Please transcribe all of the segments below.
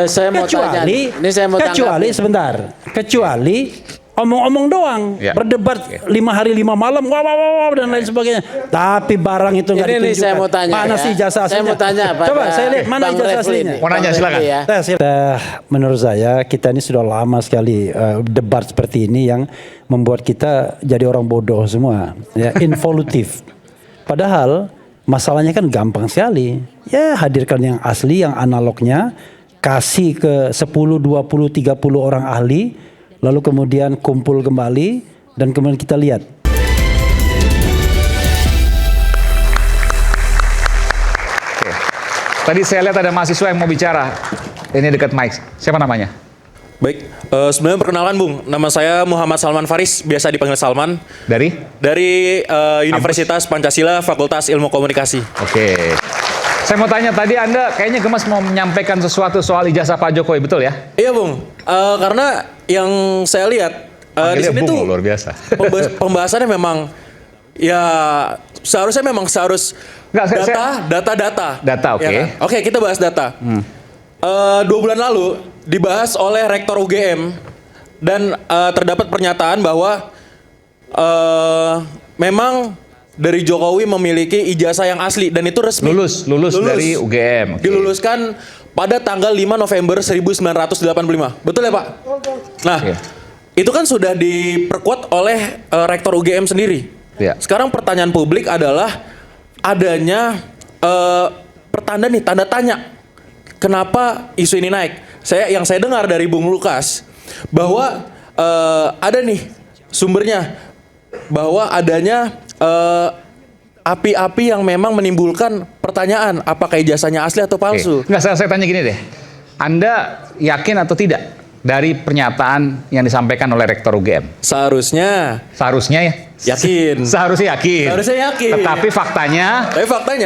Saya mau tanya. Ini saya mau kecuali tanggapi. sebentar. Kecuali omong-omong doang, berdebat 5 hari 5 malam, wah, dan lain sebagainya. Tapi barang itu nggak ditunjukkan. Saya mau tanya. Mana sih ijazah aslinya? Saya mau tanya. Coba saya lihat mana Bang ijazah Refli aslinya. ini. Mau nanya, silakan. Ya. Menurut saya kita ini sudah lama sekali debat seperti ini yang membuat kita jadi orang bodoh semua, ya, involutif. Padahal masalahnya kan gampang sekali. Ya, hadirkan yang asli, yang analognya, kasih ke 10, 20, 30 orang ahli, lalu kemudian kumpul kembali dan kemudian kita lihat. Oke. Tadi saya lihat ada mahasiswa yang mau bicara. Ini dekat mic. Siapa namanya? Baik, sebenarnya perkenalkan Bung, nama saya Muhammad Salman Faris, biasa dipanggil Salman. Dari? Dari Universitas Pancasila, Fakultas Ilmu Komunikasi. Oke. Saya mau tanya, tadi Anda kayaknya gemas mau menyampaikan sesuatu soal ijazah Pak Jokowi, betul ya? Iya Bung, karena yang saya lihat di sini Bung, tuh luar biasa. Pembahasannya memang ya seharusnya memang data. Data, oke. Ya kan? Oke, kita bahas data. 2 bulan lalu dibahas oleh Rektor UGM dan terdapat pernyataan bahwa memang dari Jokowi memiliki ijazah yang asli dan itu resmi. Lulus dari UGM. Okay. Diluluskan pada tanggal 5 November 1985. Betul ya Pak? Nah, itu kan sudah diperkuat oleh Rektor UGM sendiri. Ya. Sekarang pertanyaan publik adalah adanya tanda tanya. Kenapa isu ini naik? Yang saya dengar dari Bung Lukas bahwa ada nih sumbernya bahwa adanya api-api yang memang menimbulkan pertanyaan apakah ijazahnya asli atau palsu. Enggak, saya tanya gini deh. Anda yakin atau tidak dari pernyataan yang disampaikan oleh Rektor UGM? Seharusnya ya? Yakin. Seharusnya yakin. Tetapi faktanya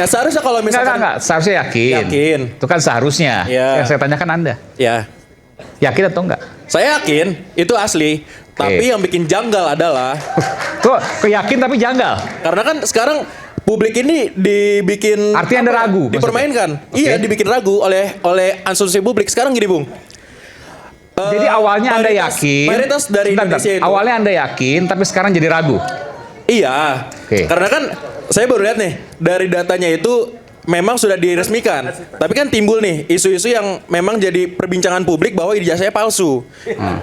seharusnya kalau misalkan enggak, seharusnya yakin. Itu kan seharusnya. Ya. Yang saya tanyakan Anda. Ya. Yakin atau enggak? Saya yakin itu asli. Tapi yang bikin janggal adalah kok yakin tapi janggal? Karena kan sekarang publik ini dibikin artinya Anda ragu, dipermainkan. Okay. Iya, dibikin ragu oleh asumsi publik. Sekarang gini, Bung. Jadi awalnya Anda yakin, mayoritas dari Indonesia itu. Awalnya Anda yakin, tapi sekarang jadi ragu. Iya. Okay. Karena kan saya baru lihat nih dari datanya itu memang sudah diresmikan. Tapi kan timbul nih isu-isu yang memang jadi perbincangan publik bahwa ijazahnya palsu.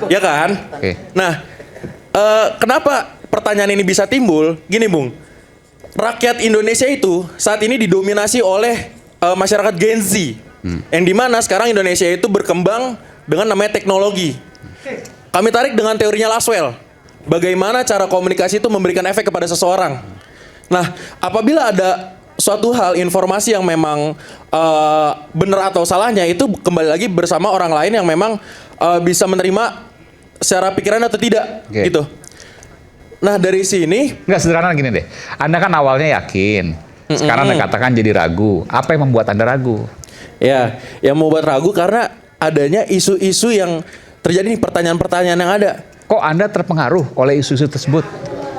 Ya kan? Okay. Nah, kenapa pertanyaan ini bisa timbul? Gini, Bung. Rakyat Indonesia itu saat ini didominasi oleh masyarakat Gen Z. Yang dimana sekarang Indonesia itu berkembang dengan namanya teknologi. Kami tarik dengan teorinya Laswell. Bagaimana cara komunikasi itu memberikan efek kepada seseorang. Nah, apabila ada suatu hal informasi yang memang benar atau salahnya itu kembali lagi bersama orang lain yang memang bisa menerima secara pikiran atau tidak, gitu. Nah dari sini nggak sederhana gini deh. Anda kan awalnya yakin, sekarang Anda katakan jadi ragu. Apa yang membuat Anda ragu? Ya, yang membuat ragu karena adanya isu-isu yang terjadi nih, pertanyaan-pertanyaan yang ada. Kok Anda terpengaruh oleh isu-isu tersebut?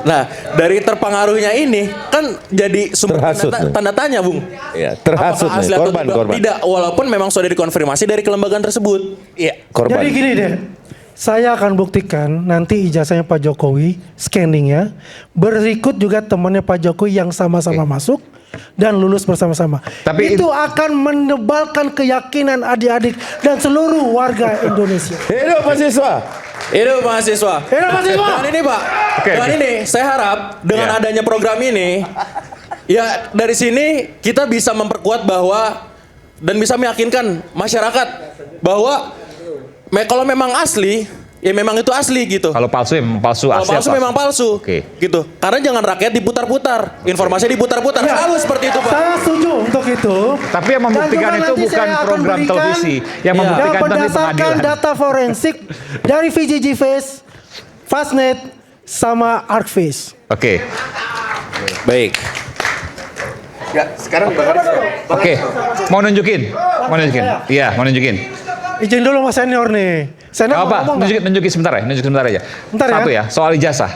Nah, dari terpengaruhnya ini kan jadi sumber tanda tanya, Bung. Ya, terhasut nih, korban. Tidak, walaupun memang sudah dikonfirmasi dari kelembagaan tersebut. Iya, korban. Jadi gini deh, saya akan buktikan nanti ijazahnya Pak Jokowi, scanningnya, berikut juga temannya Pak Jokowi yang sama-sama masuk dan lulus bersama-sama. Tapi itu akan menebalkan keyakinan adik-adik dan seluruh warga Indonesia. Hidup mahasiswa. Hidup mahasiswa. Hidup mahasiswa. Dengan ini Pak, dengan ini saya harap dengan adanya program ini, ya dari sini kita bisa memperkuat bahwa dan bisa meyakinkan masyarakat bahwa kalau memang asli, ya memang itu asli gitu. Kalau palsu ya memang palsu. Kalau palsu memang palsu. Gitu. Karena jangan rakyat diputar-putar, informasinya diputar-putar. Selalu seperti itu Pak. Saya setuju untuk itu. Tapi yang membuktikan itu bukan program televisi. Yang membuktikan itu berdasarkan pengadilan. data forensik dari VGG Face, Fastnet, sama ArcFace. Oke. Baik. Ya, sekarang Oke. Mau nunjukin? Iya, mau nunjukin. Izin dulu Mas Senior nih. Senior Apa? Nunjukin sebentar ya. Nunjukin sebentar aja. Bentar ya. Satu ya, soal ijazah.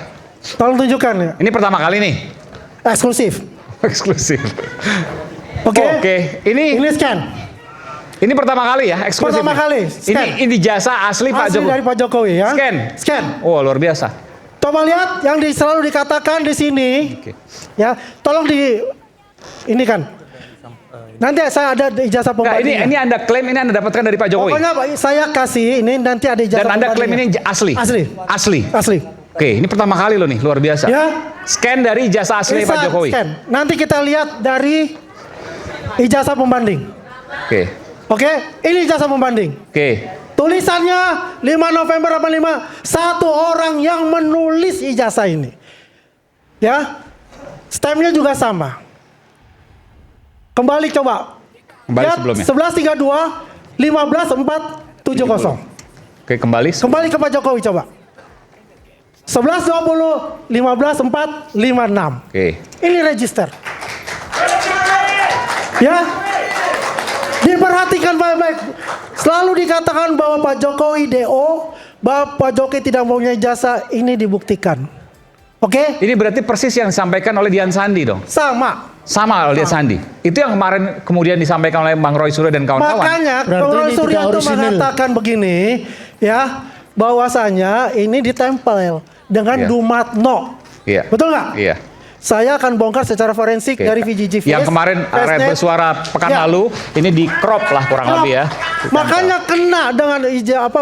Tolong tunjukkan ya. Ini pertama kali nih. Eksklusif. Eksklusif. Oke. Oke. Ini scan. Ini pertama kali ya eksklusif. Pertama kali. Ini jasa asli Pak Asli Jokowi. dari Pak Jokowi ya. Scan. Oh, luar biasa. Coba lihat yang selalu dikatakan di sini. Oke. Ya, tolong ini kan. Nanti saya ada ijazah Nah, pembandingnya. ini Anda klaim ini Anda dapatkan dari Pak Jokowi. Pokoknya saya kasih ini nanti ada ijazah Dan Anda klaim ini asli. Asli. Oke, ini pertama kali loh nih, luar biasa. Ya. Scan dari ijazah asli Pak Jokowi. Scan. Nanti kita lihat dari ijazah pembanding. Oke, ini ijazah pembanding. Tulisannya 5 November 85, satu orang yang menulis ijazah ini. Ya. Stampnya juga sama. Kembali coba. Kembali lihat, sebelumnya. 11.32, 15.470. Oke, kembali. Kembali ke Pak Jokowi coba. 11.20, 15.456. Oke. Ini register. Ya. Diperhatikan baik-baik. Selalu dikatakan bahwa Pak Jokowi DO, bahwa Pak Jokowi tidak mempunyai jasa, ini dibuktikan. Oke? Ini berarti persis yang disampaikan oleh Dian Sandi dong? Sama oleh Dian Sandi. Itu yang kemarin kemudian disampaikan oleh Bang Roy Suryo dan kawan-kawan. Makanya Roy Suryo itu mengatakan begini, ya, bahwasanya ini ditempel dengan Dumatno. Iya. Betul nggak? Iya. Saya akan bongkar secara forensik dari VGG Face. Yang kemarin bersuara pekan lalu, ini di crop lah kurang lebih ya. Makanya kena dengan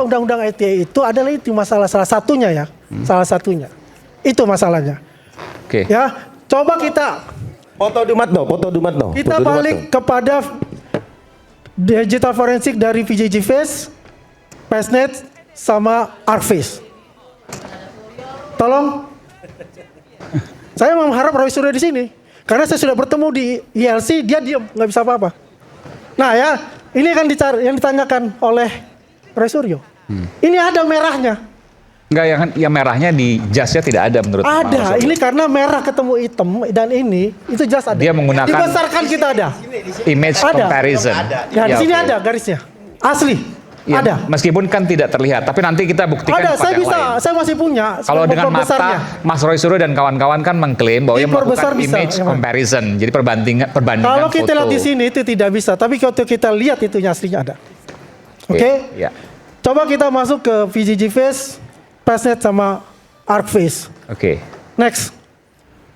undang-undang ITE itu adalah itu masalah salah satunya ya. Salah satunya. Itu masalahnya. Oke. Ya, coba kita Foto Dumatno. kita balik kepada digital forensik dari VGG Face, Fastnet sama Arcface. Tolong. Saya mengharap Roy Suryo di sini. Karena saya sudah bertemu di ILC, dia diam, nggak bisa apa-apa. Nah ya, ini kan yang ditanyakan oleh Roy Suryo. Ini ada merahnya. Enggak, yang merahnya di jasnya tidak ada menurut Bang Roy Ada, Suryo. ini karena merah ketemu hitam dan ini, itu jas ada. Dia menggunakan dibesarkan kita ada. Image Ada. comparison. Nah, di sini oke. ada garisnya. Asli. Ya, ada. Meskipun kan tidak terlihat, tapi nanti kita buktikan Ada, tempat saya yang bisa, lain. saya masih punya. Kalau dengan mata, besarnya. Mas Roy Suryo dan kawan-kawan kan mengklaim bahwa ia Diperbesar melakukan bisa, image ya, Bang. comparison. Jadi perbandingan Kalau kita foto. lihat di sini itu tidak bisa, tapi kalau kita lihat itu aslinya ada. Oke? Ya. Coba kita masuk ke VGG Face, Fastnet sama Arcface. Oke. Next.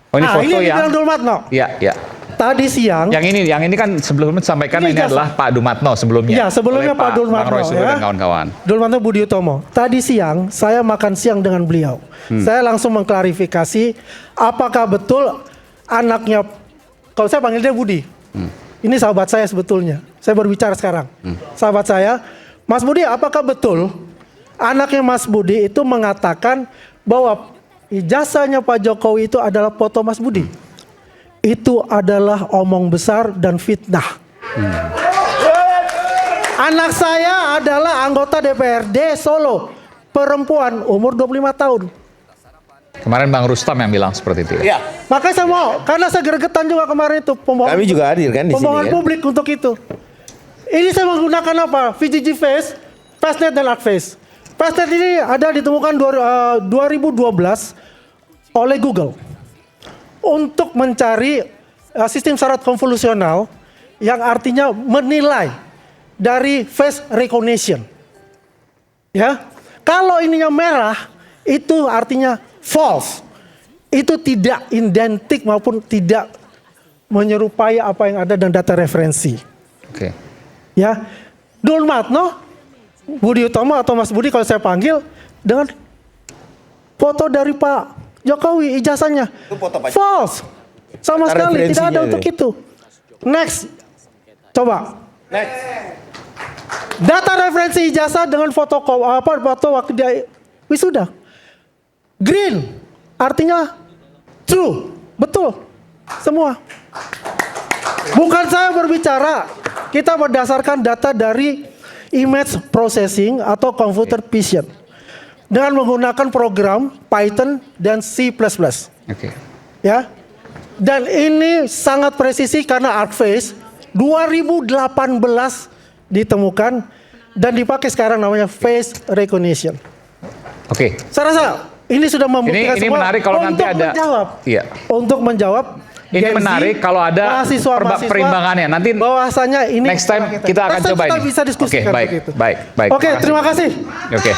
Oh, ini foto ini yang dibilang Dumatno. Ya. Tadi siang. Yang ini kan sebelumnya disampaikan ini Ini adalah Pak Dumatno sebelumnya. Iya, sebelumnya oleh Pak Dumatno, Bang Roy Suryo ya. dan kawan-kawan. Dumatno Budi Utomo. Tadi siang saya makan siang dengan beliau. Saya langsung mengklarifikasi apakah betul anaknya, kalau saya panggil dia Budi. Ini sahabat saya sebetulnya. Saya berbicara sekarang. Sahabat saya, Mas Budi, apakah betul anaknya Mas Budi itu mengatakan bahwa ijazahnya Pak Jokowi itu adalah foto Mas Budi? Itu adalah omong besar dan fitnah. Anak saya adalah anggota DPRD Solo, perempuan umur 25 tahun. Kemarin Bang Rustam yang bilang seperti itu. Ya, Makanya saya mau, karena saya gregetan juga kemarin itu pembohongan. kami juga hadir kan di sini Pembohongan kan. publik untuk itu. Ini saya menggunakan apa? VGG Face, Fastnet dan Arcface. Fastnet ini ada ditemukan 2012 oleh Google untuk mencari sistem syarat konvolusional yang artinya menilai dari face recognition. Ya, kalau ininya merah itu artinya false. Itu tidak identik maupun tidak menyerupai apa yang ada dalam data referensi. Oke. Ya, Dumatno, Budi Utomo atau Mas Budi kalau saya panggil dengan foto dari Pak Jokowi ijazahnya. Itu foto Pak false. Sama Data sekali tidak ada referensinya untuk itu. itu. Next. Coba. Next. Data referensi ijazah dengan foto waktu dia wisuda. Green artinya true, betul. Semua. Bukan saya berbicara, kita berdasarkan data dari image processing atau computer vision dengan menggunakan program Python dan C++. Oke. Ya. Dan ini sangat presisi karena Arcface 2018 ditemukan dan dipakai sekarang namanya face recognition. Oke. Saya rasa ini sudah membuktikan Ini semua menarik kalau nanti untuk ada- menjawab. Iya. Untuk menjawab Ini Gen Z, menarik kalau ada mahasiswa perimbangannya. Nanti bahwasanya ini next time kita akan coba kita ini. bisa diskusikan Oke, baik, begitu. baik. Oke, terima kasih. Oke.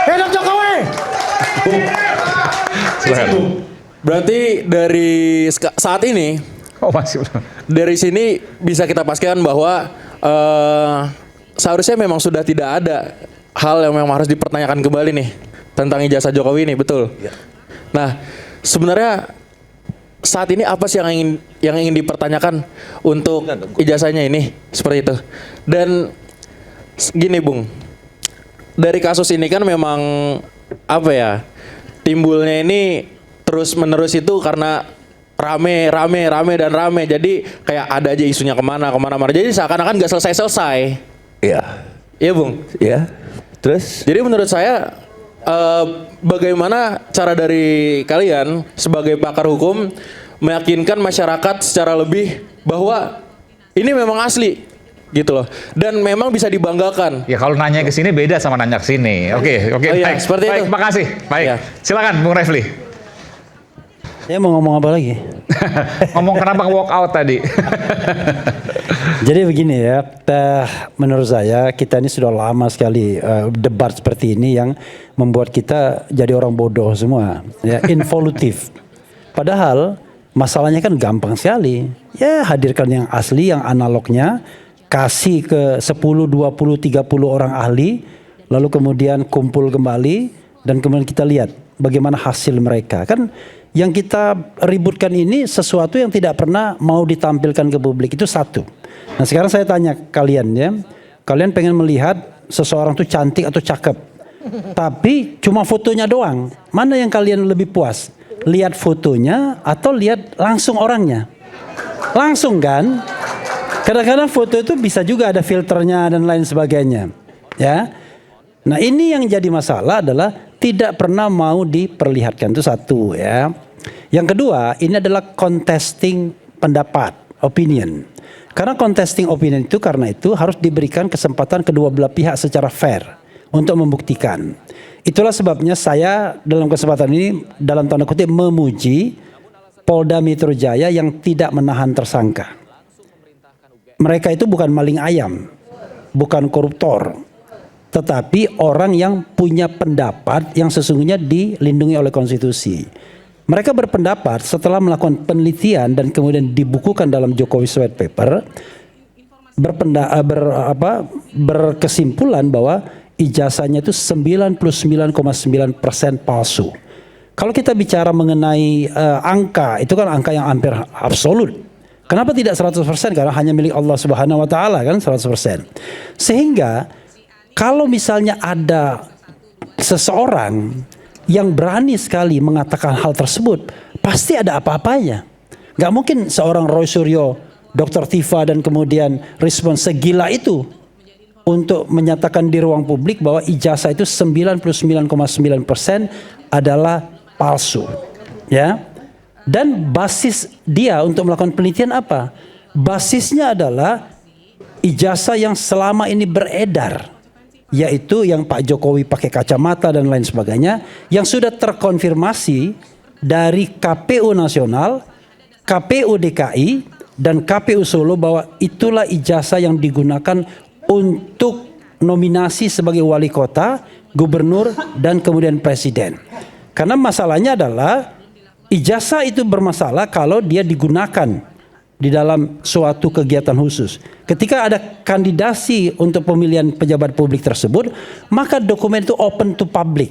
Hidup Jokowi. Silakan. Berarti dari saat ini, Oh, masih belum. dari sini bisa kita pastikan bahwa seharusnya memang sudah tidak ada hal yang memang harus dipertanyakan kembali nih tentang ijazah Jokowi ini, betul? Nah, sebenarnya saat ini apa sih yang ingin dipertanyakan untuk ijazahnya ini seperti itu? Dan gini, Bung, dari kasus ini kan memang apa ya, timbulnya ini terus menerus itu karena rame. Jadi kayak ada aja isunya kemana. Jadi seakan-akan nggak selesai. Iya. Iya, Bung. Iya. Terus? Jadi menurut saya bagaimana cara dari kalian sebagai pakar hukum meyakinkan masyarakat secara lebih bahwa ini memang asli gitu loh, dan memang bisa dibanggakan. Ya kalau nanya ke sini beda sama nanya ke sini. Oke, Oh iya, baik. seperti Baik, itu. makasih. Baik. Ya. Silakan Bung Refli. Saya mau ngomong apa lagi? Ngomong kenapa walk out tadi. Jadi begini ya, menurut saya kita ini sudah lama sekali debat seperti ini yang membuat kita jadi orang bodoh semua, ya, involutif. Padahal masalahnya kan gampang sekali. Ya, hadirkan yang asli, yang analognya, kasih ke 10, 20, 30 orang ahli, lalu kemudian kumpul kembali dan kemudian kita lihat bagaimana hasil mereka. Kan yang kita ributkan ini sesuatu yang tidak pernah mau ditampilkan ke publik, itu satu. Nah, sekarang saya tanya kalian ya, kalian pengen melihat seseorang tuh cantik atau cakep, tapi cuma fotonya doang. Mana yang kalian lebih puas? Lihat fotonya atau lihat langsung orangnya? Langsung kan? Kadang-kadang foto itu bisa juga ada filternya dan lain sebagainya. Ya. Nah, ini yang jadi masalah adalah tidak pernah mau diperlihatkan, itu satu ya. Yang kedua, ini adalah contesting pendapat, opinion. Karena contesting opinion itu karena itu harus diberikan kesempatan kedua belah pihak secara fair untuk membuktikan. Itulah sebabnya saya dalam kesempatan ini dalam tanda kutip memuji Polda Metro Jaya yang tidak menahan tersangka. Mereka itu bukan maling ayam, bukan koruptor, tetapi orang yang punya pendapat yang sesungguhnya dilindungi oleh konstitusi. Mereka berpendapat setelah melakukan penelitian dan kemudian dibukukan dalam Jokowi White Paper, berkesimpulan bahwa ijazahnya itu 99,9% palsu. Kalau kita bicara mengenai angka, itu kan angka yang hampir absolut. Kenapa tidak 100%? Karena hanya milik Allah Subhanahu wa taala kan 100%. Sehingga kalau misalnya ada seseorang yang berani sekali mengatakan hal tersebut, pasti ada apa-apanya. Gak mungkin seorang Roy Suryo, Dr. Tifa dan kemudian respon segila itu untuk menyatakan di ruang publik bahwa ijazah itu 99,9% adalah palsu. Ya. Dan basis dia untuk melakukan penelitian apa? Basisnya adalah ijazah yang selama ini beredar, yaitu yang Pak Jokowi pakai kacamata dan lain sebagainya, yang sudah terkonfirmasi dari KPU Nasional, KPU DKI, dan KPU Solo bahwa itulah ijazah yang digunakan untuk nominasi sebagai wali kota, gubernur, dan kemudian presiden. Karena masalahnya adalah ijazah itu bermasalah kalau dia digunakan di dalam suatu kegiatan khusus. Ketika ada kandidasi untuk pemilihan pejabat publik tersebut, maka dokumen itu open to public.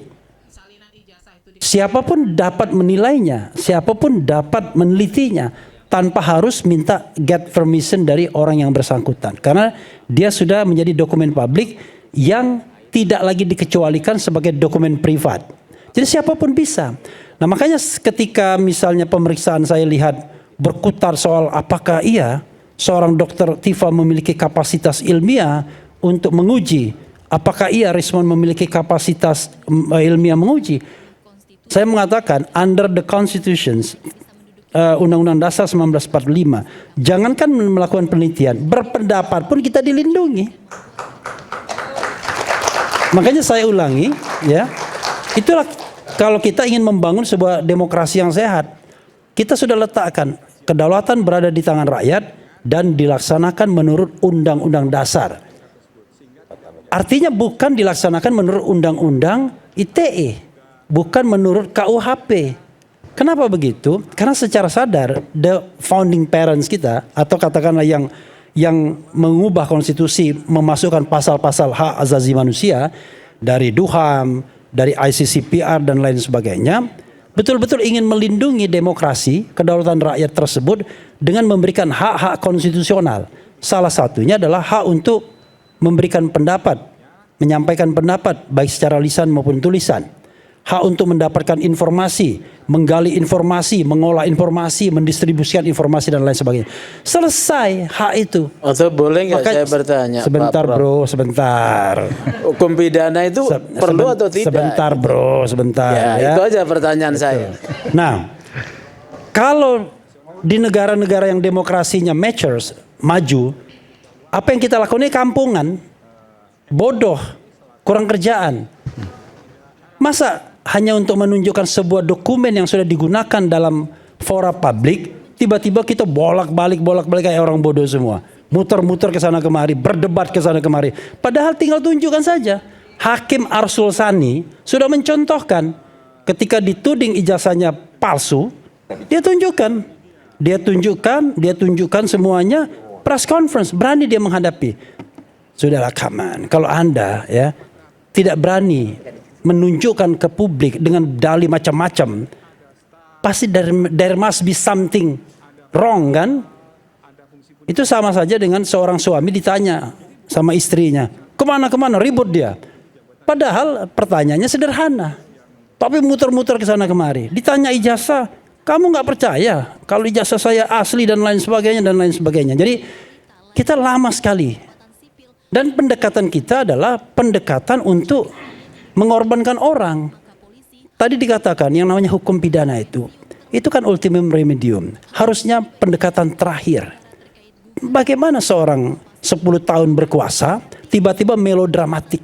Siapapun dapat menilainya, siapapun dapat menelitinya tanpa harus minta get permission dari orang yang bersangkutan. Karena dia sudah menjadi dokumen publik yang tidak lagi dikecualikan sebagai dokumen privat. Jadi siapapun bisa. Nah, makanya ketika misalnya pemeriksaan saya lihat berkutar soal apakah iya seorang dokter Tifa memiliki kapasitas ilmiah untuk menguji, apakah iya Rismon memiliki kapasitas ilmiah menguji. Saya mengatakan under the constitutions, Undang-Undang Dasar 1945, jangankan melakukan penelitian, berpendapat pun kita dilindungi. Makanya saya ulangi, ya, itulah kalau kita ingin membangun sebuah demokrasi yang sehat. Kita sudah letakkan kedaulatan berada di tangan rakyat dan dilaksanakan menurut Undang-Undang Dasar. Artinya bukan dilaksanakan menurut Undang-Undang ITE, bukan menurut KUHP. Kenapa begitu? Karena secara sadar the founding parents kita, atau katakanlah yang mengubah konstitusi, memasukkan pasal-pasal hak asasi manusia dari DUHAM, dari ICCPR dan lain sebagainya, betul-betul ingin melindungi demokrasi, kedaulatan rakyat tersebut dengan memberikan hak-hak konstitusional. Salah satunya adalah hak untuk memberikan pendapat, menyampaikan pendapat baik secara lisan maupun tulisan. Hak untuk mendapatkan informasi, menggali informasi, mengolah informasi, mendistribusikan informasi dan lain sebagainya. Selesai hak itu. Atau boleh nggak saya bertanya? Sebentar Pak bro, sebentar. Hukum pidana itu perlu atau tidak? Sebentar bro, sebentar. Ya, itu aja pertanyaan saya. Nah, kalau di negara-negara yang demokrasinya matures, maju, apa yang kita lakukan ini kampungan, bodoh, kurang kerjaan. Masa hanya untuk menunjukkan sebuah dokumen yang sudah digunakan dalam fora publik, tiba-tiba kita bolak-balik kayak orang bodoh semua. Muter-muter ke sana kemari, berdebat ke sana kemari. Padahal tinggal tunjukkan saja. Hakim Arsul Sani sudah mencontohkan ketika dituding ijazahnya palsu, dia tunjukkan semuanya, press conference, berani dia menghadapi. Sudahlah kaman, kalau Anda ya tidak berani menunjukkan ke publik dengan dalih macam-macam, pasti there must be something wrong kan? Itu sama saja dengan seorang suami ditanya sama istrinya, kemana ribut dia. Padahal pertanyaannya sederhana, tapi muter-muter ke sana kemari. Ditanya ijazah, kamu nggak percaya kalau ijazah saya asli dan lain sebagainya. Jadi kita lama sekali. Dan pendekatan kita adalah pendekatan untuk mengorbankan orang. Tadi dikatakan yang namanya hukum pidana itu kan ultimum remedium. Harusnya pendekatan terakhir. Bagaimana seorang 10 tahun berkuasa tiba-tiba melodramatik,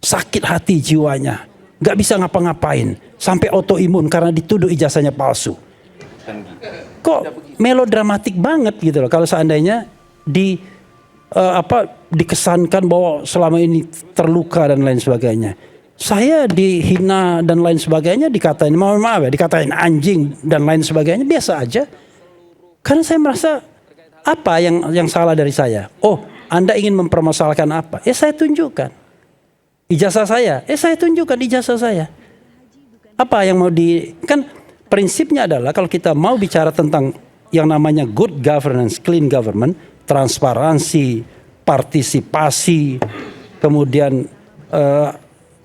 sakit hati jiwanya, gak bisa ngapa-ngapain, sampai autoimun karena dituduh ijazahnya palsu. Kok melodramatik banget gitu loh kalau seandainya dikesankan bahwa selama ini terluka dan lain sebagainya. Saya dihina dan lain sebagainya, dikatain dikatain anjing dan lain sebagainya, biasa aja. Karena saya merasa apa yang salah dari saya? Oh, Anda ingin mempermasalahkan apa? Saya tunjukkan ijazah saya. Saya tunjukkan ijazah saya. Apa yang mau kan prinsipnya adalah kalau kita mau bicara tentang yang namanya good governance, clean government, transparansi, partisipasi, kemudian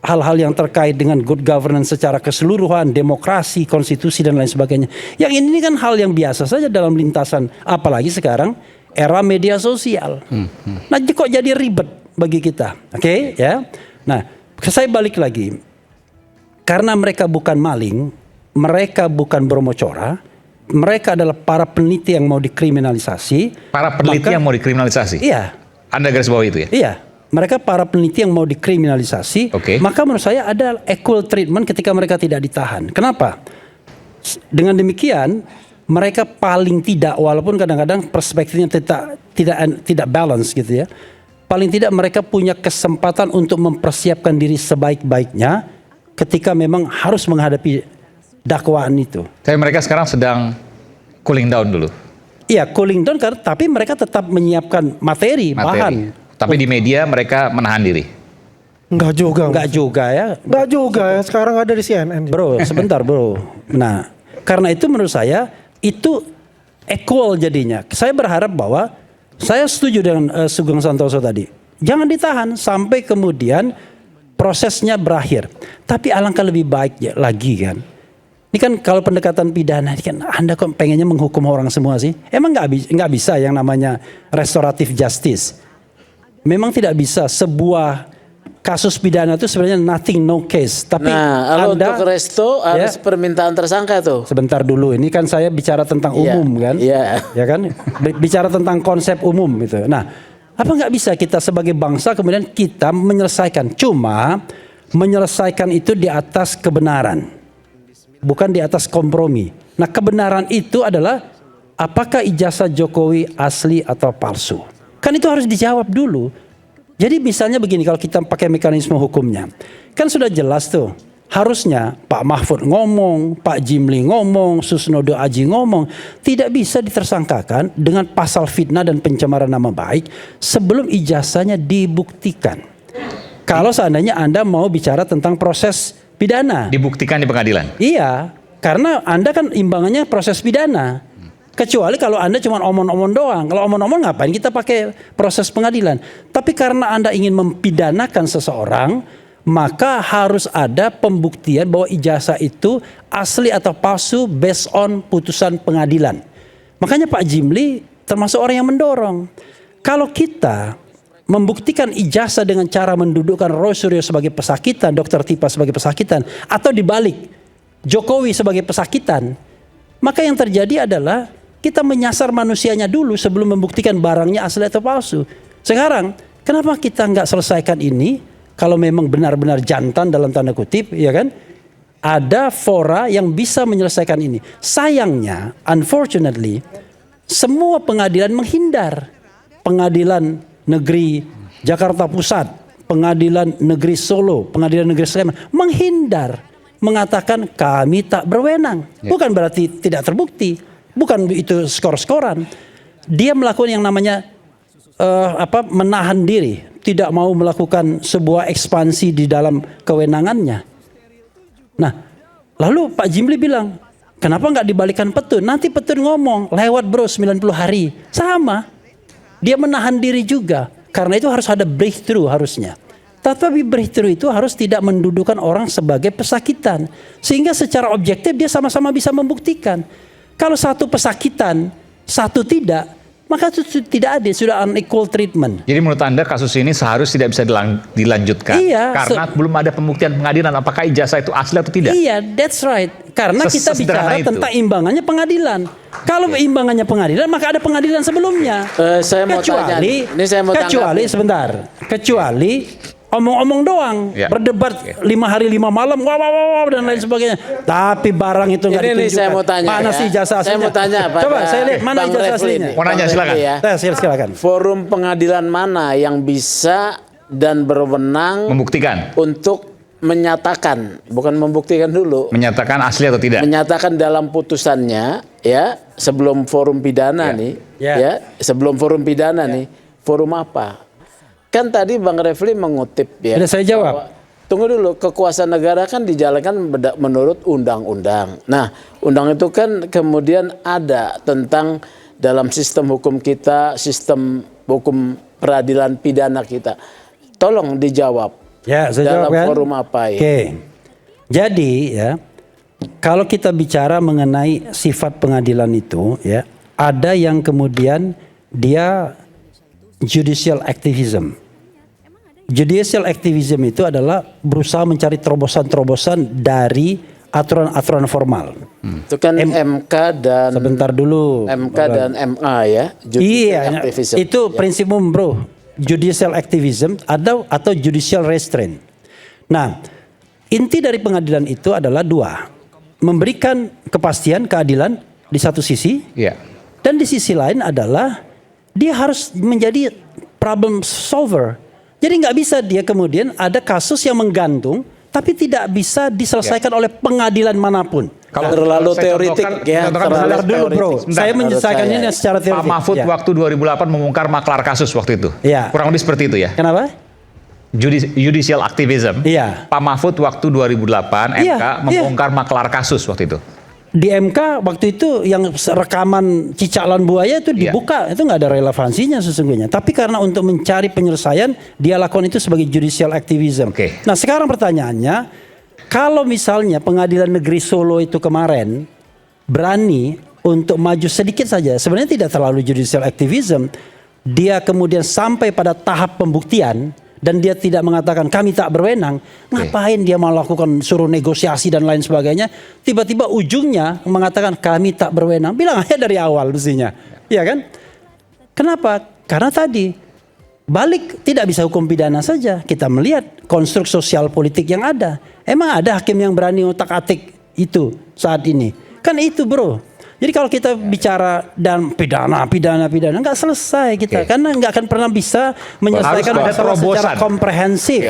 hal-hal yang terkait dengan good governance secara keseluruhan, demokrasi, konstitusi dan lain sebagainya. Yang ini kan hal yang biasa saja dalam lintasan, apalagi sekarang era media sosial. Nah, kok jadi ribet bagi kita? Oke, ya. Nah, saya balik lagi. Karena mereka bukan maling, mereka bukan bromocora, mereka adalah para peneliti yang mau dikriminalisasi. Para peneliti yang mau dikriminalisasi? Iya. Anda garis bawah itu ya? Iya. Mereka para peneliti yang mau dikriminalisasi, maka menurut saya ada equal treatment ketika mereka tidak ditahan. Kenapa? Dengan demikian mereka paling tidak, walaupun kadang-kadang perspektifnya tidak balance gitu ya, paling tidak mereka punya kesempatan untuk mempersiapkan diri sebaik-baiknya ketika memang harus menghadapi dakwaan itu. Tapi mereka sekarang sedang cooling down dulu. Iya, cooling down, tapi mereka tetap menyiapkan materi. Bahan. Tapi di media mereka menahan diri. Enggak juga ya. Enggak juga ya. Sekarang ada di CNN. Bro, sebentar bro. Nah, karena itu menurut saya itu equal jadinya. Saya berharap bahwa saya setuju dengan Sugeng Santoso tadi. Jangan ditahan sampai kemudian prosesnya berakhir. Tapi alangkah lebih baik lagi kan. Ini kan kalau pendekatan pidana, kan Anda kok pengennya menghukum orang semua sih? Emang nggak bisa yang namanya restoratif justice. Memang tidak bisa sebuah kasus pidana itu sebenarnya nothing no case. Tapi kalau untuk resto harus permintaan tersangka tuh. Sebentar dulu, ini kan saya bicara tentang umum kan? Iya. Ya kan? Bicara tentang konsep umum gitu. Nah, apa nggak bisa kita sebagai bangsa kemudian kita menyelesaikan? Cuma menyelesaikan itu di atas kebenaran, bukan di atas kompromi. Nah, kebenaran itu adalah apakah ijazah Jokowi asli atau palsu? Kan itu harus dijawab dulu. Jadi misalnya begini, kalau kita pakai mekanisme hukumnya, kan sudah jelas tuh. Harusnya Pak Mahfud ngomong, Pak Jimli ngomong, Susnodo Aji ngomong, tidak bisa ditersangkakan dengan pasal fitnah dan pencemaran nama baik sebelum ijazahnya dibuktikan. Kalau seandainya Anda mau bicara tentang proses pidana. Dibuktikan di pengadilan. Iya, karena Anda kan imbangannya proses pidana. Kecuali kalau Anda cuma omong-omong doang. Kalau omong-omong ngapain kita pakai proses pengadilan. Tapi karena Anda ingin mempidanakan seseorang, maka harus ada pembuktian bahwa ijazah itu asli atau palsu based on putusan pengadilan. Makanya Pak Jimli termasuk orang yang mendorong. Kalau kita membuktikan ijazah dengan cara mendudukkan Roy Suryo sebagai pesakitan, Dr. Tipa sebagai pesakitan, atau dibalik Jokowi sebagai pesakitan, maka yang terjadi adalah kita menyasar manusianya dulu sebelum membuktikan barangnya asli atau palsu. Sekarang kenapa kita nggak selesaikan ini? Kalau memang benar-benar jantan dalam tanda kutip, ya kan? Ada fora yang bisa menyelesaikan ini. Sayangnya, unfortunately, semua pengadilan menghindar. Pengadilan Negeri Jakarta Pusat, Pengadilan Negeri Solo, Pengadilan Negeri Sleman menghindar, mengatakan kami tak berwenang. Bukan berarti tidak terbukti, bukan itu skor-skoran. Dia melakukan yang namanya menahan diri. Tidak mau melakukan sebuah ekspansi di dalam kewenangannya. Nah, lalu Pak Jimli bilang, kenapa nggak dibalikan Petun? Nanti Petun ngomong, lewat bro 90 hari. Sama, dia menahan diri juga. Karena itu harus ada breakthrough harusnya. Tetapi breakthrough itu harus tidak mendudukan orang sebagai pesakitan. Sehingga secara objektif dia sama-sama bisa membuktikan. Kalau satu pesakitan, satu tidak, maka itu tidak adil, sudah unequal treatment. Jadi menurut Anda kasus ini seharusnya tidak bisa dilanjutkan. Iya, karena belum ada pembuktian pengadilan apakah ijazah itu asli atau tidak. Iya, that's right. Karena kita bicara tentang imbangannya pengadilan. Kalau imbangannya pengadilan, maka ada pengadilan sebelumnya. Saya mau tanya. Ini saya mau kecuali tanggapi. sebentar. Kecuali omong-omong doang, berdebat 5 hari 5 malam, wah dan lain sebagainya. Tapi barang itu nggak ditunjukkan. Ini saya mau tanya. Mana sih ijazah aslinya? Saya mau tanya. Coba saya lihat mana Bang ijazah Refli aslinya. nih. Mau nanya, Bang silakan. Refli ya. Silakan. Forum pengadilan mana yang bisa dan berwenang Membuktikan. untuk menyatakan, bukan membuktikan dulu, Menyatakan asli atau tidak. menyatakan dalam putusannya, ya sebelum forum pidana nih, ya sebelum forum pidana nih, forum apa? Kan tadi Bang Refli mengutip ya. Sudah saya jawab. bahwa, tunggu dulu, kekuasaan negara kan dijalankan menurut undang-undang. Nah, undang itu kan kemudian ada tentang dalam sistem hukum kita, sistem hukum peradilan pidana kita. Tolong dijawab. Ya, saya dalam jawab kan? forum apa ya? Oke. Jadi ya, kalau kita bicara mengenai sifat pengadilan itu ya, ada yang kemudian dia judicial activism. Judicial activism itu adalah berusaha mencari terobosan-terobosan dari aturan-aturan formal. Itu kan MK dan Sebentar dulu. MK dan MA ya. Judicial activism. Itu prinsip umum, bro. Judicial activism atau judicial restraint. Nah, inti dari pengadilan itu adalah dua. Memberikan kepastian, keadilan di satu sisi. Iya. Dan di sisi lain adalah dia harus menjadi problem solver. Jadi nggak bisa dia kemudian ada kasus yang menggantung tapi tidak bisa diselesaikan oleh pengadilan manapun. Kalau terlalu saya teoritik contohkan- ya. contohkan terlalu Bentar dulu, bro. teoritik. Saya menyelesaikan ini secara Pak teoritik. Mahfud Ya. waktu 2008 mengungkar maklar kasus waktu itu. Iya. Kurang lebih seperti itu ya. Kenapa? Judicial activism. Iya. Pak Mahfud waktu 2008 Iya, MK iya. membongkar maklar kasus waktu itu. Di MK waktu itu yang rekaman cicaklan buaya itu dibuka, itu nggak ada relevansinya sesungguhnya. Tapi karena untuk mencari penyelesaian, dia lakukan itu sebagai judicial activism. Oke. Nah sekarang pertanyaannya, kalau misalnya Pengadilan Negeri Solo itu kemarin berani untuk maju sedikit saja, sebenarnya tidak terlalu judicial activism, dia kemudian sampai pada tahap pembuktian, dan dia tidak mengatakan kami tak berwenang, ngapain dia melakukan suruh negosiasi dan lain sebagainya, tiba-tiba ujungnya mengatakan kami tak berwenang, bilang aja dari awal mestinya, ya kan? Kenapa? Karena tadi balik tidak bisa hukum pidana saja, kita melihat konstruk sosial politik yang ada. Emang ada hakim yang berani otak-atik itu saat ini? Kan itu, bro. Jadi kalau kita bicara dan pidana nggak selesai kita, karena nggak akan pernah bisa menyelesaikan Harus ada masalah secara terobosan. komprehensif.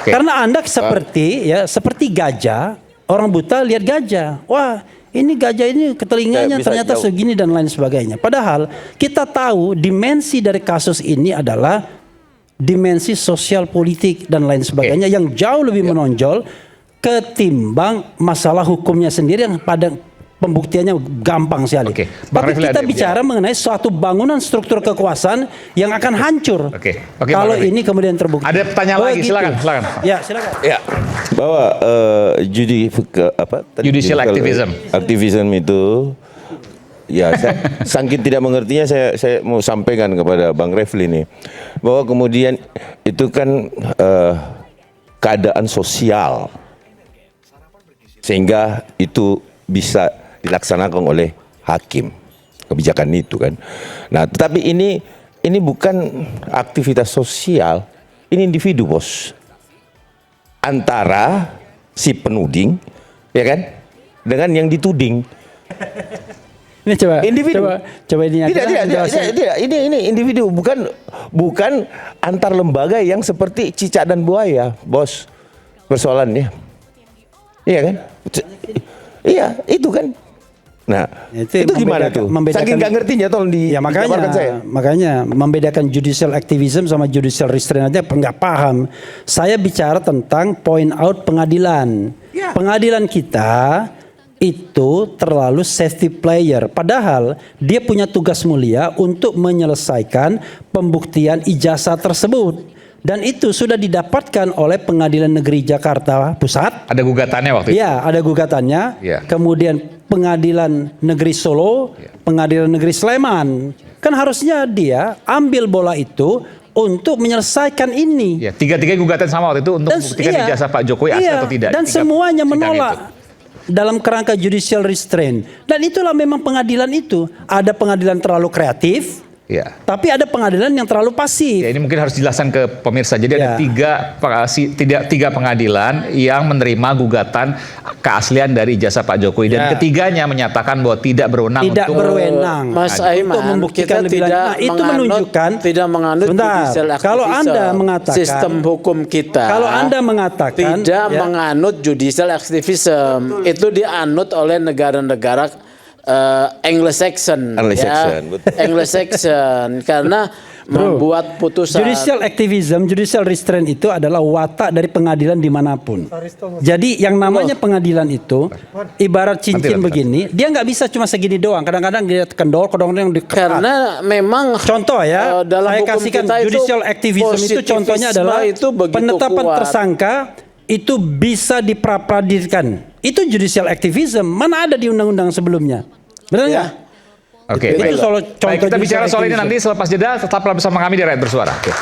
Karena Anda seperti gajah, orang buta lihat gajah, wah ini gajah ini ke telinganya Bisa ternyata jauh. segini dan lain sebagainya. Padahal kita tahu dimensi dari kasus ini adalah dimensi sosial politik dan lain sebagainya yang jauh lebih menonjol ketimbang masalah hukumnya sendiri yang pada pembuktiannya gampang sekali. Oke. Bang Tapi Refli kita ada- bicara mengenai suatu bangunan struktur kekuasaan yang akan hancur. Oke, Bang Kalau Refli. ini kemudian terbukti. Ada pertanyaan lagi, silakan. Ya, silakan. Ya, bahwa Judicial activism. Aktivisme itu, ya saya saking tidak mengertinya saya mau sampaikan kepada Bang Refli nih, bahwa kemudian itu kan keadaan sosial, sehingga itu bisa dilaksanakan oleh hakim kebijakan itu kan. Nah, tetapi ini bukan aktivitas sosial, ini individu bos. Antara si penuding, ya kan, dengan yang dituding. Ini coba Individu. coba ini Tidak. Ini individu, bukan antar lembaga yang seperti cicak dan buaya, bos. Persoalannya. Iya kan? Iya, itu kan. Nah, itu gimana tuh? Saking nggak ngertinya tolong Ya dijabarkan saya. makanya membedakan judicial activism sama judicial restraint aja nggak paham. Saya bicara tentang point out pengadilan. Pengadilan kita itu terlalu safety player. Padahal dia punya tugas mulia untuk menyelesaikan pembuktian ijazah tersebut. Dan itu sudah didapatkan oleh Pengadilan Negeri Jakarta Pusat. Ada gugatannya waktu itu. Ya, ada gugatannya. Ya. Kemudian Pengadilan Negeri Solo, Pengadilan Negeri Sleman. Kan harusnya dia ambil bola itu untuk menyelesaikan ini. Ya, tiga-tiga gugatan sama waktu itu untuk membuktikan ijazah Pak Jokowi asli atau tidak. Dan Tiga semuanya sidang menolak itu. dalam kerangka judicial restraint. Dan itulah memang pengadilan itu. Ada pengadilan terlalu kreatif, Ya. tapi ada pengadilan yang terlalu pasif. Ya, ini mungkin harus dijelaskan ke pemirsa. Jadi ada tiga pengadilan yang menerima gugatan keaslian dari ijazah Pak Jokowi dan Ya. ketiganya menyatakan bahwa tidak berwenang Tidak untuk berwenang Mas untuk Aiman, membuktikan kita lebih lanjut. tidak Nah, itu menganut- menunjukkan tidak menganut Sebentar, judicial kalau activism. Anda mengatakan sistem hukum kita, kalau Anda mengatakan tidak ya, menganut judicial activism, itu dianut oleh negara-negara Anglo-Saxon, Anglo-Saxon, betul. Anglo-Saxon, karena membuat putusan. judicial activism, judicial restraint itu adalah watak dari pengadilan dimanapun. Jadi yang namanya pengadilan itu ibarat cincin Nanti. begini, dia nggak bisa cuma segini doang. Kadang-kadang dia kendor, kadang-kadang diketat. Karena memang Contoh ya, dalam saya hukum kasihkan kita itu judicial activism itu positivisme contohnya adalah itu begitu penetapan kuat. tersangka itu bisa diprapradikan. Itu judicial activism. Mana ada di undang-undang sebelumnya? Benar nggak? Oke, Itu baik. soal Baik, contoh kita bicara judicial soal ini activism. nanti selepas jeda. Tetaplah bersama kami di Rakyat Bersuara. Oke.